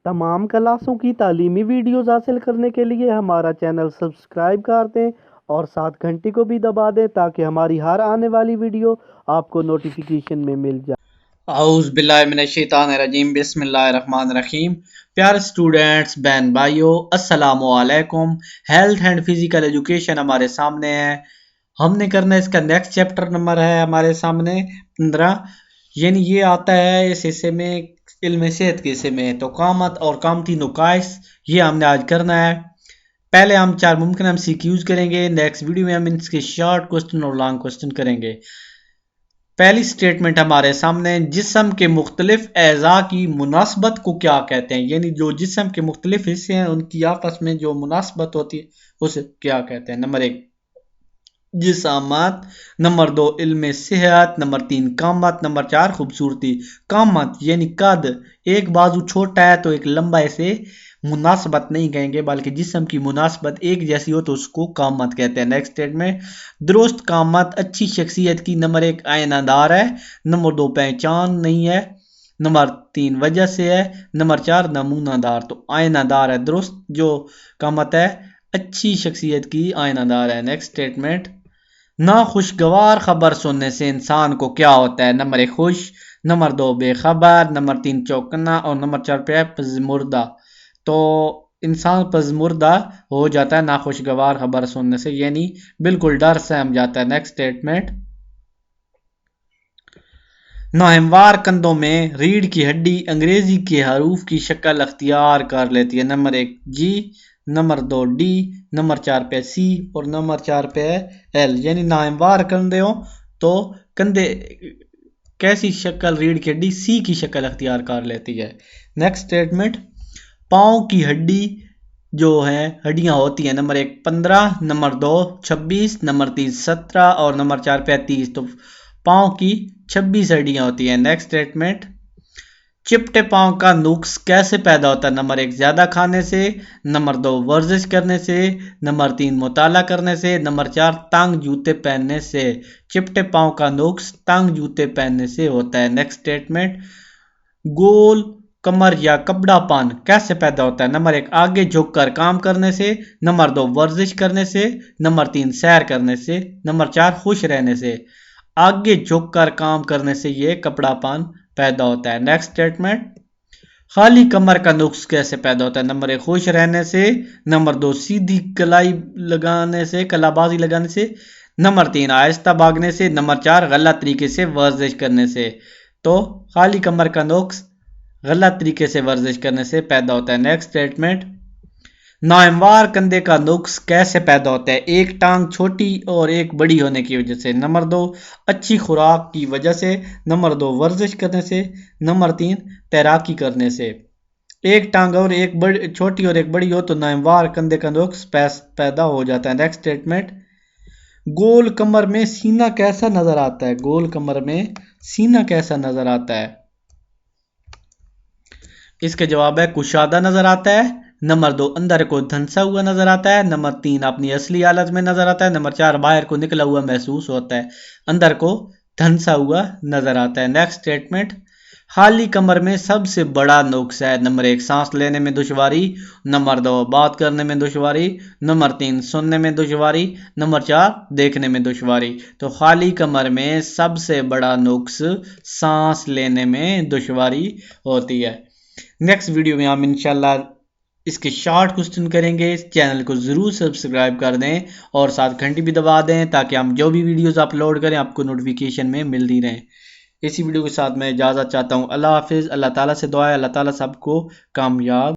तमाम क्लासों की तालीमी वीडियोज़ हासिल करने के लिए हमारा चैनल सब्सक्राइब कर दें और साथ घंटी को भी दबा दें ताकि हमारी हर आने वाली वीडियो आपको नोटिफिकेशन में मिल जाए। औज़ बिल्लाहि मिनश शैतानिर रजीम बिस्मिल्लाहिर रहमानिर रहीम। प्यारे स्टूडेंट्स, बहन भाइयों, अस्सलामु अलैकुम। हेल्थ एंड फिजिकल एजुकेशन हमारे सामने है। हमने करना है, इसका नेक्स्ट चैप्टर नंबर है हमारे सामने 15, यानी ये आता है इस हिस्से में, इल्म सेहत के हिस्से में। तो कामत और कामती नुकाइस ये हमने आज करना है। पहले हम 4 मुमकिन MCQs करेंगे, नेक्स्ट वीडियो में हम इसके शॉर्ट क्वेश्चन और लॉन्ग क्वेश्चन करेंगे। पहली स्टेटमेंट हमारे सामने, जिस्म के मुख्तलिफ एज़ा की मुनासबत को क्या कहते हैं, यानी जो जिस्म के मुख्तलिफ हिस्से हैं उनकी आपस में जो मुनासबत होती है उसे क्या कहते हैं। नंबर 1 जिसामत, नंबर 2 इल्म सेहत, नंबर 3 कामत, नंबर 4 खूबसूरती। कामत यानी कद, एक बाजू छोटा है तो एक लंबा से मुनासबत नहीं कहेंगे, बल्कि जिस्म की मुनासबत एक जैसी हो तो उसको कामत कहते हैं। नेक्स्ट स्टेटमेंट, दुरुस्त कामत अच्छी शख्सियत की नंबर 1 आयनादार है, नंबर 2 पहचान नहीं है, नंबर 3 वजह से है, नंबर 4 नमूनादार। तो आयनादार है दुरुस्त जो कामत है, अच्छी शख्सियत की आयनादार है। नेक्स्ट स्टेटमेंट, ना खुशगवार खबर सुनने से इंसान को क्या होता है। नंबर 1 खुश, नंबर 2 बेखबर, नंबर 3 चौकन्ना और नंबर 4 पे पज़मुर्दा। तो इंसान पज़मुर्दा हो जाता है ना खुशगवार खबर सुनने से, यानी बिल्कुल डर सहम जाता है। नेक्स्ट स्टेटमेंट, नाहमवार कंधों में रीढ़ की हड्डी अंग्रेजी के हरूफ की शक्ल अख्तियार कर लेती है। नंबर 1 जी, नंबर 2 डी, नंबर 4 पे सी और नंबर 4 पे एल। यानी नाहमवार कंधे हो तो कंधे कैसी शक्ल, रीढ़ की हड्डी सी की शक्ल अख्तियार कर लेती है। नेक्स्ट स्टेटमेंट, पाँव की हड्डी जो है हड्डियां होती हैं। नंबर 1 15, नंबर 2 26, नंबर 3 17 और नंबर 4 35। तो पाँव की 26 हड्डियां होती हैं। नेक्स्ट स्टेटमेंट, चिपटे पाँव का नुक्स कैसे पैदा होता है। नंबर 1 ज्यादा खाने से, नंबर 2 वर्जिश करने से, नंबर 3 मुताला करने से, नंबर 4 तंग जूते पहनने से। चिपटे पाँव का नुक्स तंग जूते पहनने से होता है। नेक्स्ट स्टेटमेंट, गोल कमर या कपड़ापन कैसे पैदा होता है। नंबर 1 आगे झुककर काम करने से, नंबर 2 वर्जिश करने से, नंबर 3 सैर करने से, नंबर 4 खुश रहने से। आगे झुककर काम करने से ये कपड़ापन पैदा होता है। नेक्स्ट स्टेटमेंट, खाली कमर का नुक्स कैसे पैदा होता है। नंबर 1 खुश रहने से, नंबर 2 सीधी कलाई लगाने से, कलाबाजी लगाने से, नंबर 3 आहिस्ता भागने से, नंबर 4 गलत तरीके से वर्जिश करने से। तो खाली कमर का नुक्स गलत तरीके से वर्जिश करने से पैदा होता है। नेक्स्ट स्टेटमेंट, नाहमवार कंधे का नुक्स कैसे पैदा होता है। एक टांग छोटी और एक बड़ी होने की वजह से, नंबर 2 अच्छी खुराक की वजह से, नंबर 2 वर्जिश करने से, नंबर 3 तैराकी करने से। एक टांग और एक बड़ी छोटी और एक बड़ी हो तो नाहमवार कंधे का नुक्स पैदा हो जाता है। नेक्स्ट स्टेटमेंट, गोल कमर में सीना कैसा नजर आता है। गोल कमर में सीना कैसा नजर आता है। इसके जवाब है कुशादा नजर आता है, नंबर 2 अंदर को धंसा हुआ नजर आता है, नंबर 3 अपनी असली हालत में नजर आता है, नंबर 4 बाहर को निकला हुआ महसूस होता है, अंदर को धंसा हुआ नजर आता है। नेक्स्ट स्टेटमेंट, खाली कमर में सबसे बड़ा नुक्स है। नंबर 1 सांस लेने में दुश्वारी, नंबर 2 बात करने में दुश्वारी, नंबर 3 सुनने में दुश्वारी, नंबर 4 देखने में दुश्वारी। तो खाली कमर में सबसे बड़ा नुक्स सांस लेने में दुश्वारी होती है। नेक्स्ट वीडियो में हम इंशाल्लाह इसके शॉर्ट क्वेश्चन करेंगे। इस चैनल को ज़रूर सब्सक्राइब कर दें और साथ घंटी भी दबा दें ताकि हम जो भी वीडियोस अपलोड करें आपको नोटिफिकेशन में मिलती रहें। इसी वीडियो के साथ मैं इजाज़त चाहता हूँ। अल्लाह हाफिज़। अल्लाह ताला से दुआ है अल्लाह ताला सबको कामयाब